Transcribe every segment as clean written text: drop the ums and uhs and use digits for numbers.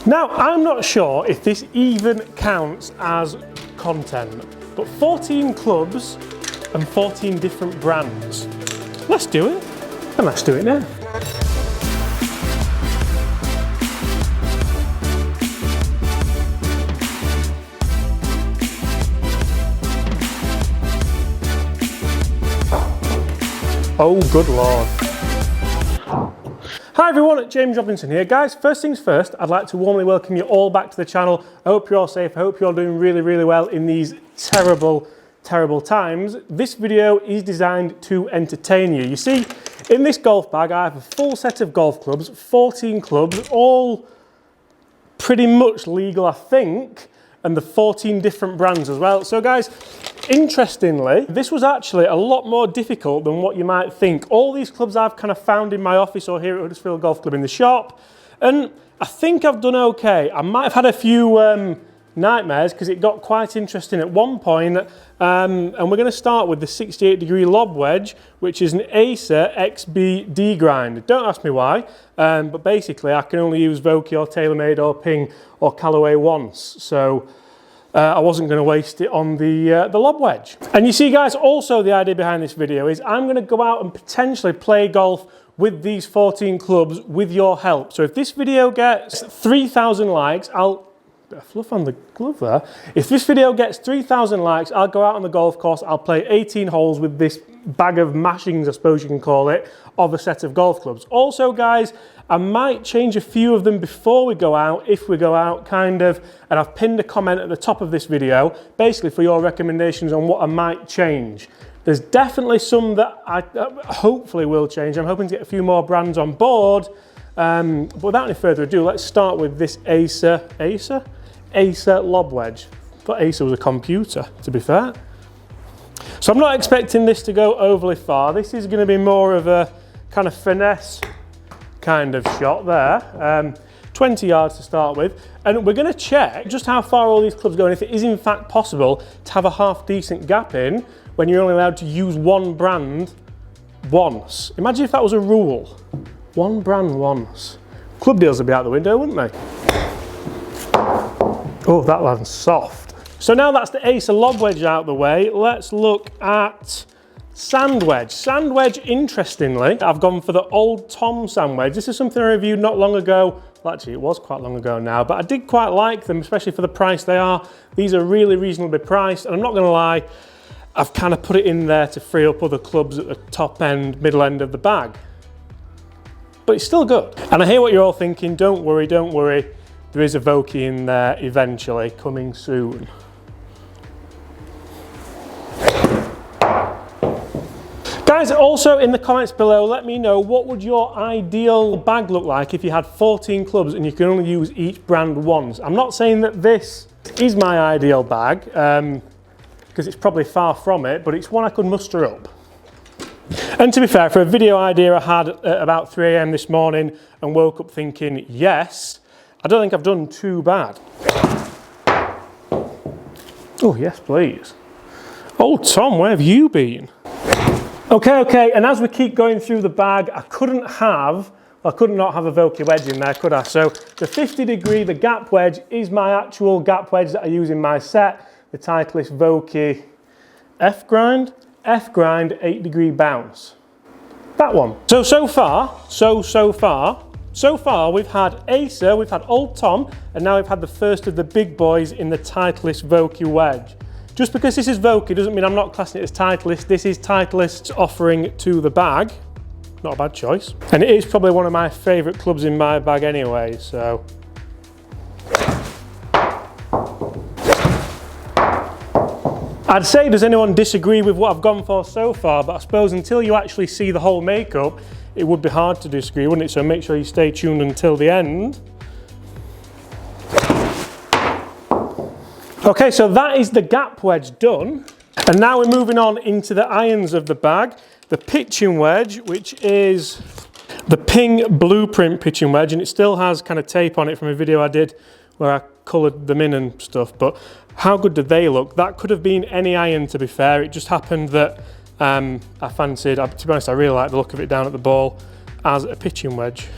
Now, I'm not sure if this even counts as content, but 14 clubs and 14 different brands. Let's do it, and let's do it now. Oh, good Lord. Hi everyone, James Robinson here. Guys, first things first, I'd like to warmly welcome you all back to the channel. I hope you're all safe. I hope you're all doing really, really well in these terrible times. This video is designed to entertain you. You see, in this golf bag, I have a full set of golf clubs, 14 clubs, all pretty much legal, I think, and the 14 different brands as well. So guys, interestingly, this was actually a lot more difficult than what you might think. All these clubs I've kind of found in my office or here at Huddersfield Golf Club in the shop, and I think I've done okay. I might have had a few nightmares because it got quite interesting at one point, and we're going to start with the 68-degree lob wedge, which is an Acer XB D-grind. Don't ask me why, but basically I can only use Vokey or Taylormade or Ping or Callaway once, so I wasn't going to waste it on the lob wedge. And you see guys, also the idea behind this video is I'm going to go out and potentially play golf with these 14 clubs with your help. So if this video gets 3,000 likes, bit of fluff on the glove there. If this video gets 3,000 likes, I'll go out on the golf course, I'll play 18 holes with this bag of mashings, I suppose you can call it, of a set of golf clubs. Also guys, I might change a few of them before we go out, if we go out kind of, and I've pinned a comment at the top of this video, basically for your recommendations on what I might change. There's definitely some that I hopefully will change. I'm hoping to get a few more brands on board, but without any further ado, let's start with this Acer lob wedge. I thought Acer was a computer, to be fair. So I'm not expecting this to go overly far. This is going to be more of a kind of finesse kind of shot there. 20 yards to start with. And we're going to check just how far all these clubs go and if it is in fact possible to have a half decent gap in when you're only allowed to use one brand once. Imagine if that was a rule. One brand once. Club deals would be out the window, wouldn't they? Oh, that land's soft. So now that's the Acer lob wedge out the way, let's look at sand wedge. Sand wedge, interestingly, I've gone for the Old Tom sand wedge. This is something I reviewed not long ago. Well, actually, it was quite long ago now, but I did quite like them, especially for the price they are. These are really reasonably priced, and I'm not gonna lie, I've kind of put it in there to free up other clubs at the top end, middle end of the bag. But it's still good. And I hear what you're all thinking, don't worry, there is a Vokey in there eventually, coming soon. Guys, also in the comments below, let me know what would your ideal bag look like if you had 14 clubs and you can only use each brand once. I'm not saying that this is my ideal bag, because it's probably far from it, but it's one I could muster up. And to be fair, for a video idea I had at about 3 AM this morning and woke up thinking, yes, I don't think I've done too bad. Oh, yes, please. Oh, Tom, where have you been? Okay, and as we keep going through the bag, I could not have a Vokey wedge in there, could I? So the 50-degree, the gap wedge, is my actual gap wedge that I use in my set, the Titleist Vokey F-grind 8-degree bounce. That one. So far, we've had Acer, we've had Old Tom, and now we've had the first of the big boys in the Titleist Vokey wedge. Just because this is Vokey doesn't mean I'm not classing it as Titleist. This is Titleist's offering to the bag. Not a bad choice. And it is probably one of my favourite clubs in my bag anyway, so. I'd say, does anyone disagree with what I've gone for so far? But I suppose until you actually see the whole makeup, it would be hard to disagree, wouldn't it? So make sure you stay tuned until the end. Okay, so that is the gap wedge done. And now we're moving on into the irons of the bag. The pitching wedge, which is the Ping Blueprint pitching wedge, and it still has kind of tape on it from a video I did where I coloured them in and stuff, but how good did they look? That could have been any iron, to be fair. It just happened that I fancied, to be honest, I really like the look of it down at the ball as a pitching wedge.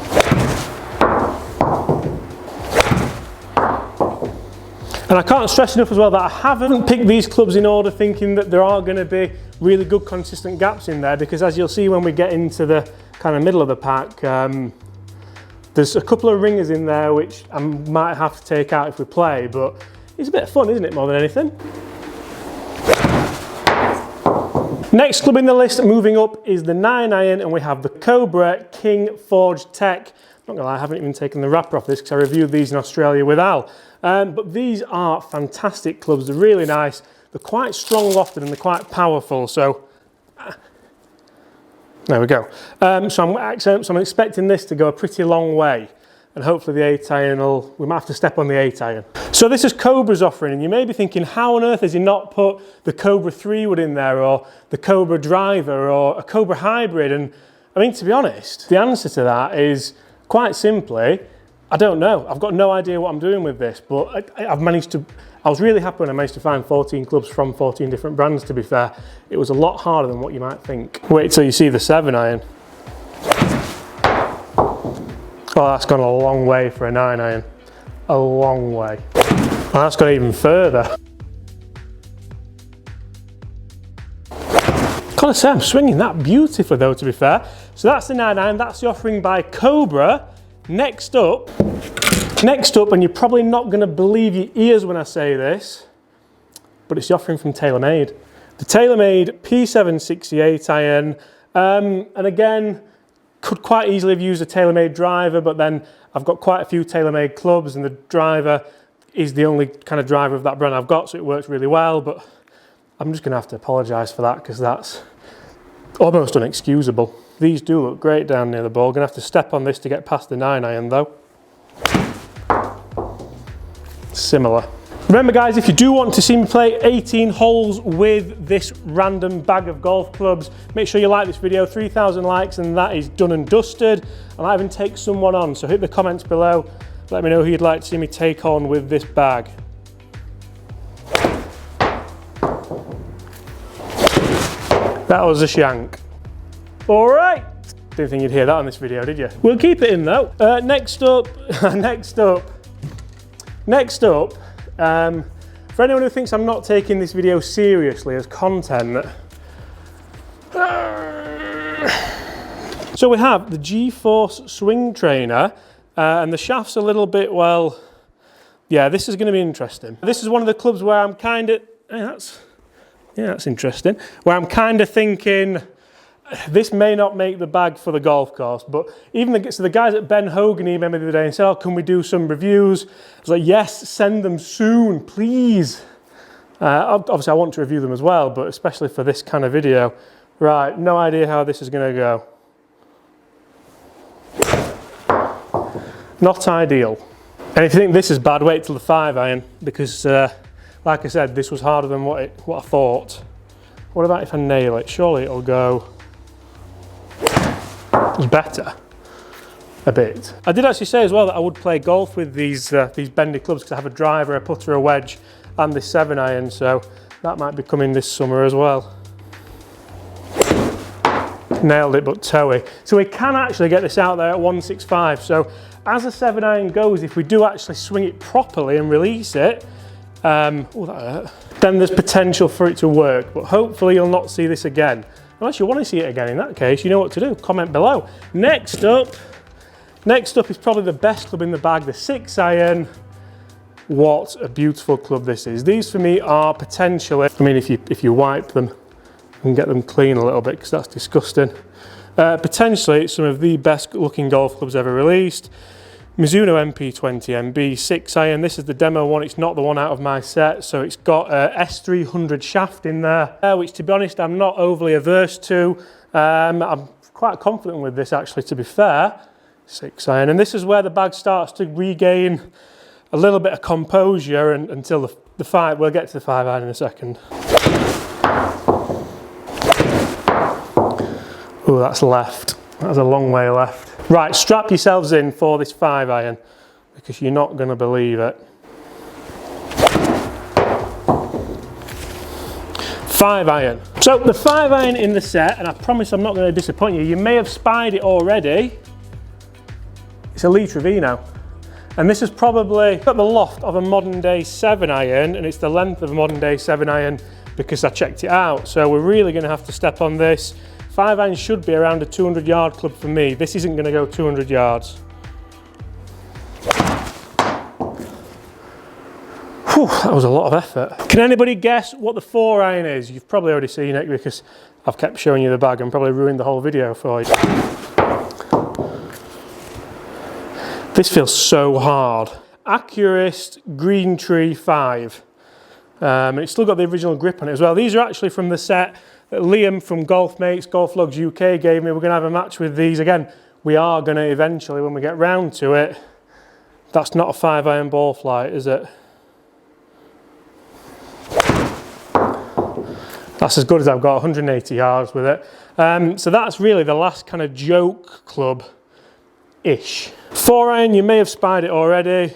And I can't stress enough as well that I haven't picked these clubs in order thinking that there are going to be really good consistent gaps in there, because as you'll see when we get into the kind of middle of the pack, there's a couple of ringers in there which I might have to take out if we play, but it's a bit of fun, isn't it, more than anything? Next club in the list, moving up, is the 9-iron, and we have the Cobra King Forged Tech. Not gonna lie, I haven't even taken the wrapper off this because I reviewed these in Australia with Al. But these are fantastic clubs. They're really nice. They're quite strong lofted and they're quite powerful. So there we go. So I'm expecting this to go a pretty long way, and hopefully the 8-iron we might have to step on the 8-iron. So this is Cobra's offering, and you may be thinking, how on earth has he not put the Cobra 3-wood in there, or the Cobra driver, or a Cobra hybrid? And I mean, to be honest, the answer to that is quite simply, I don't know. I've got no idea what I'm doing with this, but I was really happy when I managed to find 14 clubs from 14 different brands, to be fair. It was a lot harder than what you might think. Wait till you see the 7-iron. Oh, that's gone a long way for a 9-iron. A long way. Oh, that's gone even further. Gotta say, I'm swinging that beautifully though, to be fair. So that's the 9-iron, that's the offering by Cobra. Next up, and you're probably not going to believe your ears when I say this, but it's the offering from Taylormade. The Taylormade P768 iron, and again, could quite easily have used a Taylormade driver, but then I've got quite a few Taylormade clubs, and the driver is the only kind of driver of that brand I've got, so it works really well, but I'm just going to have to apologise for that, because that's almost unexcusable. These do look great down near the ball. Gonna have to step on this to get past the 9-iron though. Similar. Remember guys, if you do want to see me play 18 holes with this random bag of golf clubs, make sure you like this video. 3,000 likes and that is done and dusted. I might even take someone on, so hit the comments below. Let me know who you'd like to see me take on with this bag. That was a shank. All right. Didn't think you'd hear that on this video, did you? We'll keep it in though. Next up, for anyone who thinks I'm not taking this video seriously as content, so we have the G-Force swing trainer, and the shaft's a little bit, well, yeah, this is going to be interesting. This is one of the clubs where I'm kind of, that's interesting, where I'm kind of thinking, this may not make the bag for the golf course, but even the guys at Ben Hogan emailed me the other day and said, oh, can we do some reviews? I was like, yes, send them soon, please. Obviously I want to review them as well, but especially for this kind of video. Right, no idea how this is going to go. Not ideal. And if you think this is bad, wait till the 5-iron, because like I said, this was harder than what I thought. What about if I nail it? Surely it'll go better a bit. I did actually say as well that I would play golf with these bendy clubs, because I have a driver, a putter, a wedge and this 7-iron, so that might be coming this summer as well. Nailed it, but toey. So we can actually get this out there at 165. So as a 7-iron goes, if we do actually swing it properly and release it, oh, that hurt, then there's potential for it to work, but hopefully you'll not see this again. Unless you want to see it again, in that case, you know what to do, comment below. Next up is probably the best club in the bag, the 6-iron. What a beautiful club this is. These for me are potentially, I mean, if you wipe them and get them clean a little bit, because that's disgusting. Potentially some of the best looking golf clubs ever released. Mizuno MP20 MB 6-iron. This is the demo one, it's not the one out of my set, so it's got a S300 shaft in there, which to be honest I'm not overly averse to. I'm quite confident with this actually, to be fair. 6-iron, and this is where the bag starts to regain a little bit of composure until the 5, we'll get to the 5-iron in a second. Oh, that's left, that's a long way left. Right, strap yourselves in for this 5-iron, because you're not going to believe it. 5-iron. So the 5-iron in the set, and I promise I'm not going to disappoint you, you may have spied it already. It's a Lee Trevino. And this is probably got the loft of a modern day 7-iron, and it's the length of a modern day 7-iron because I checked it out. So we're really going to have to step on this. 5-iron should be around a 200-yard club for me. This isn't going to go 200 yards. Whew, that was a lot of effort. Can anybody guess what the 4-iron is? You've probably already seen it because I've kept showing you the bag and probably ruined the whole video for you. This feels so hard. Accurist Green Tree 5. And it's still got the original grip on it as well. These are actually from the set that Liam from Golf Mates, Golf Logs UK gave me. We're going to have a match with these. Again, we are going to eventually, when we get round to it. That's not a 5-iron ball flight, is it? That's as good as I've got, 180 yards with it. So that's really the last kind of joke club-ish. 4-iron, you may have spied it already.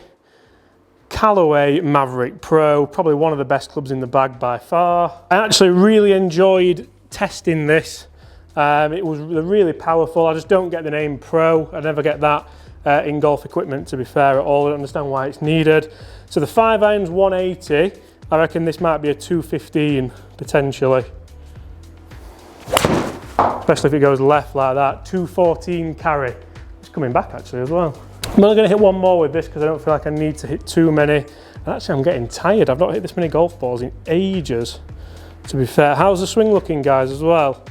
Callaway Maverick Pro, probably one of the best clubs in the bag by far. I actually really enjoyed testing this. It was really powerful. I just don't get the name Pro. I never get that in golf equipment, to be fair, at all. I don't understand why it's needed. So the 5-iron's 180. I reckon this might be a 215 potentially. Especially if it goes left like that. 214 carry. It's coming back actually as well. I'm only going to hit one more with this because I don't feel like I need to hit too many. And actually I'm getting tired. I've not hit this many golf balls in ages, to be fair. How's the swing looking, guys, as well?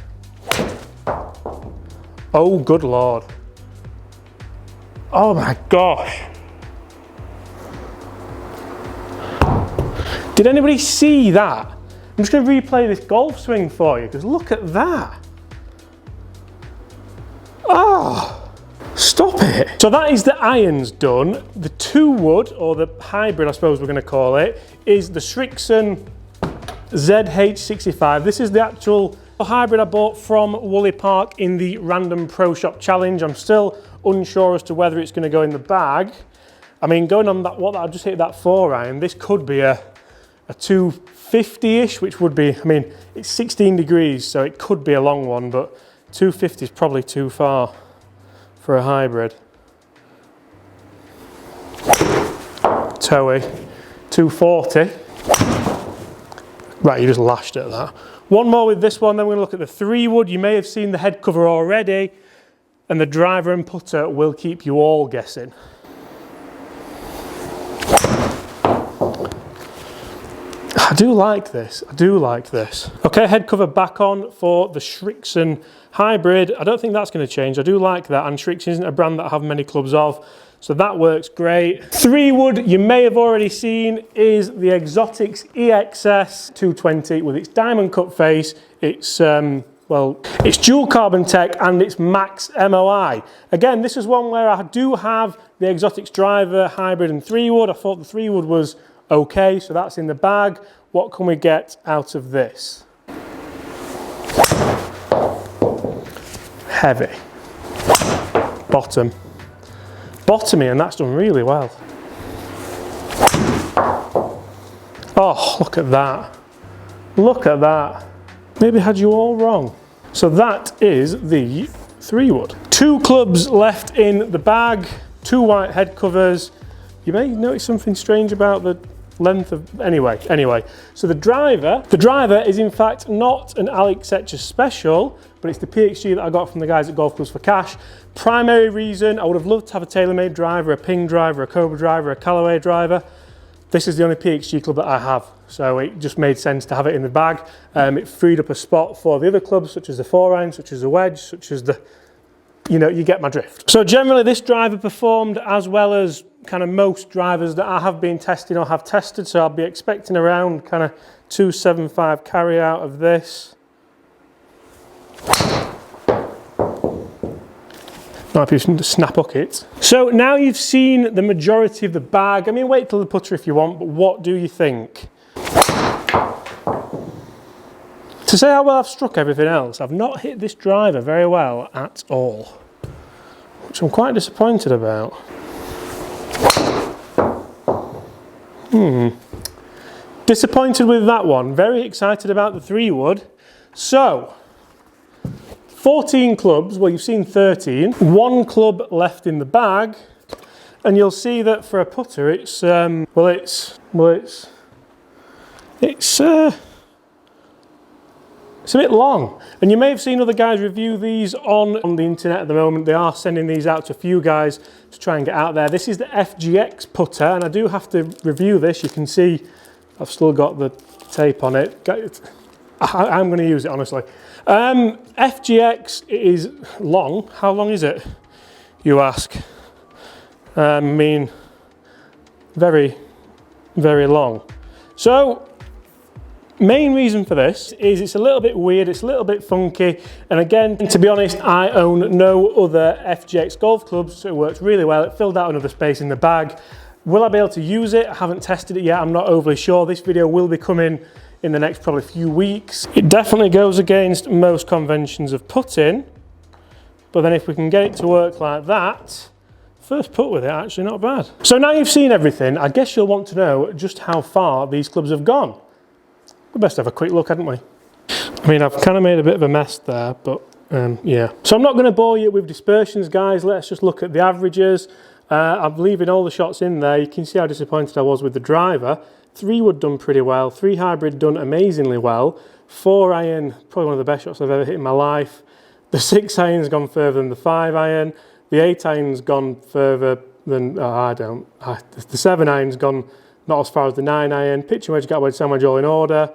Oh, good Lord. Oh my gosh. Did anybody see that? I'm just going to replay this golf swing for you because look at that. Oh. Stop it. So that is the irons done. The 2-wood, or the hybrid I suppose we're going to call it, is the Srixon ZH65. This is the actual hybrid I bought from Woolley Park in the Random Pro Shop Challenge. I'm still unsure as to whether it's going to go in the bag. I mean, going on that, what I just hit that 4-iron, this could be a 250-ish, which would be, I mean, it's 16 degrees, so it could be a long one, but 250 is probably too far for a hybrid. Toey, 240. Right, you just lashed at that. One more with this one, then we're going to look at the 3-wood. You may have seen the head cover already, and the driver and putter will keep you all guessing. I do like this, I do like this. Okay, head cover back on for the Srixon hybrid. I don't think that's going to change. I do like that, and Srixon isn't a brand that I have many clubs of, so that works great. 3-wood, you may have already seen, is the Exotics EXS 220 with its diamond cut face. It's well, it's dual carbon tech and it's max MOI. Again, this is one where I do have the Exotics driver, hybrid and 3-wood. I thought the 3-wood was okay, so that's in the bag. What can we get out of this? Heavy. Bottom. Bottoming, and that's done really well. Oh, look at that. Look at that. Maybe I had you all wrong. So that is the 3-wood. 2 clubs left in the bag, 2 white head covers. You may notice something strange about the length of, anyway. So the driver is in fact not an Alex Setcher special, but it's the PXG that I got from the guys at Golf Clubs for Cash. Primary reason, I would have loved to have a Taylormade driver, a Ping driver, a Cobra driver, a Callaway driver. This is the only PXG club that I have, so it just made sense to have it in the bag. It freed up a spot for the other clubs, such as the 4-iron, such as the wedge, such as the, you know, you get my drift. So generally this driver performed as well as kind of most drivers that I have been testing or have tested, so I'll be expecting around kind of 275 carry out of this. Might be some snap buckets. So now you've seen the majority of the bag. I mean, wait till the putter if you want, but what do you think? To say how well I've struck everything else, I've not hit this driver very well at all, which I'm quite disappointed about. Disappointed with that one. Very excited about the 3-wood. So 14 clubs, well you've seen 13, 1 club left in the bag, And you'll see that for a putter, it's a bit long. And you may have seen other guys review these on the internet at the moment. They are sending these out to a few guys to try and get out there. This is the FGX putter, and I do have to review this. You can see I've still got the tape on it. I'm going to use it, honestly. FGX is long. How long is it, you ask? I mean, very, very long. So, main reason for this is it's a little bit weird, it's a little bit funky, and again, to be honest, I own no other FGX golf clubs, so it works really well. It filled out another space in the bag. Will I be able to use it? I haven't tested it yet, I'm not overly sure. This video will be coming in the next probably few weeks. It definitely goes against most conventions of putting, but then if we can get it to work like that, first putt with it, actually not bad. So now you've seen everything, I guess you'll want to know just how far these clubs have gone. We best have a quick look, hadn't we? I mean, I've kind of made a bit of a mess there, but yeah. So I'm not going to bore you with dispersions, guys. Let's just look at the averages. I'm leaving all the shots in there. You can see how disappointed I was with the driver. 3-wood done pretty well. 3 hybrid done amazingly well. 4 iron, probably one of the best shots I've ever hit in my life. The 6 iron's gone further than the 5 iron. The 8 iron's gone further than, the 7 iron's gone not as far as the 9 iron. Pitching wedge, gap wedge, sand wedge all in order.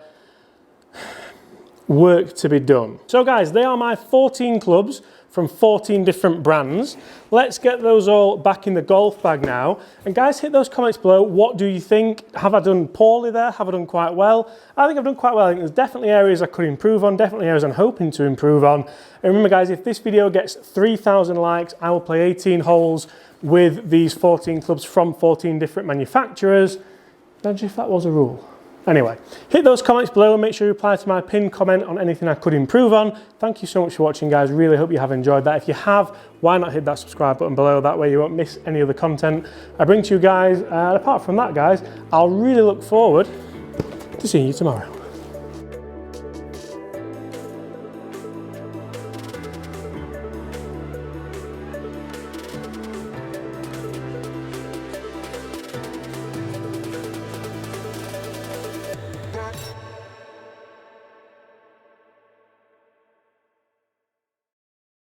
Work to be done. So guys, they are my 14 clubs from 14 different brands. Let's get those all back in the golf bag now. And guys, hit those comments below. What do you think? Have I done poorly there? Have I done quite well? I think I've done quite well. I think there's definitely areas I could improve on, definitely areas I'm hoping to improve on. And remember guys, if this video gets 3,000 likes, I will play 18 holes with these 14 clubs from 14 different manufacturers. Imagine if that was a rule. Anyway, hit those comments below and make sure you reply to my pinned comment on anything I could improve on. Thank you so much for watching, guys. Really hope you have enjoyed that. If you have, why not hit that subscribe button below? That way you won't miss any other content I bring to you guys. Apart from that, guys, I'll really look forward to seeing you tomorrow.